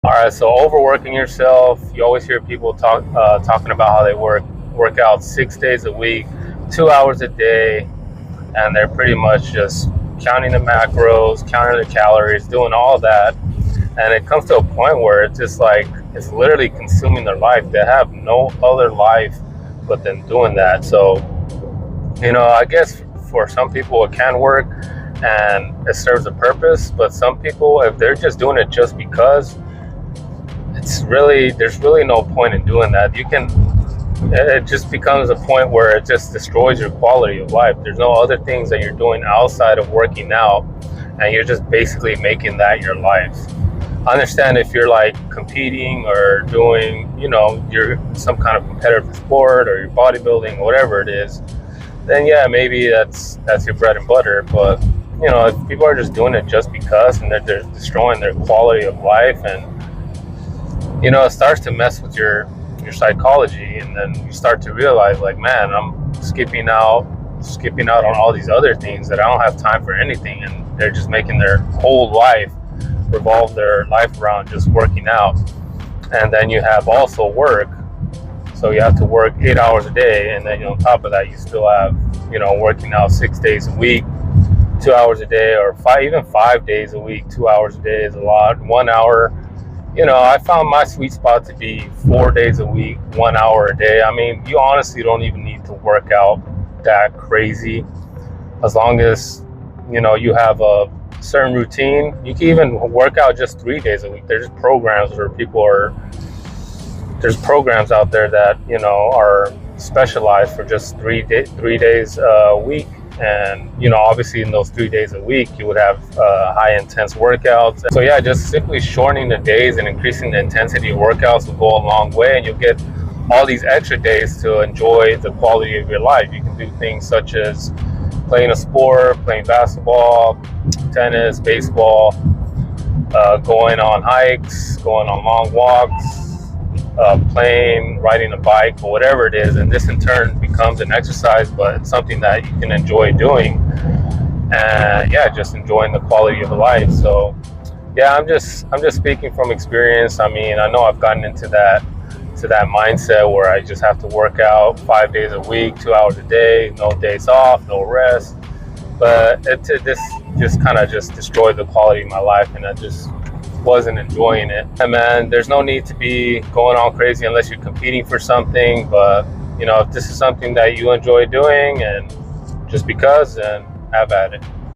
All right, so overworking yourself, you always hear people talking about how they work out 6 days a week, 2 hours a day, and they're pretty much just counting the macros, counting the calories, doing all that. And it comes to a point where it's just like it's literally consuming their life. They have no other life but them doing that. So, I guess for some people it can work and it serves a purpose, but some people, if they're just doing it just because, there's really no point in doing that. It just becomes a point where it just destroys your quality of life. There's no other things that you're doing outside of working out, and you're just basically making that your life. I understand if you're like competing or doing, you're some kind of competitive sport or you're bodybuilding, whatever it is, then yeah, maybe that's your bread and butter. But if people are just doing it just because, and they're destroying their quality of life, and it starts to mess with your psychology, and then you start to realize, like, man, I'm skipping out on all these other things that I don't have time for anything, and they're just making their whole life revolve their life around just working out. And then you have also work, so you have to work 8 hours a day, and then on top of that you still have working out 6 days a week, 2 hours a day, or even 5 days a week. 2 hours a day is a lot. 1 hour, I found my sweet spot to be 4 days a week, 1 hour a day. I mean, you honestly don't even need to work out that crazy. As long as, you have a certain routine, you can even work out just 3 days a week. There's programs where there's programs out there that, are specialized for just 3 days a week. And obviously in those 3 days a week you would have high intense workouts. So yeah, just simply shortening the days and increasing the intensity of workouts will go a long way, and you'll get all these extra days to enjoy the quality of your life. You can do things such as playing a sport, playing basketball, tennis, baseball, going on hikes, going on long walks, riding a bike, or whatever it is. And this in turn becomes an exercise, but it's something that you can enjoy doing, and yeah, just enjoying the quality of life. So yeah, I'm just speaking from experience. I mean, I know I've gotten into that mindset where I just have to work out 5 days a week, 2 hours a day, no days off, no rest. But this just kind of just destroyed the quality of my life, and I just wasn't enjoying it. And man, there's no need to be going all crazy unless you're competing for something. But if this is something that you enjoy doing and just because, then have at it.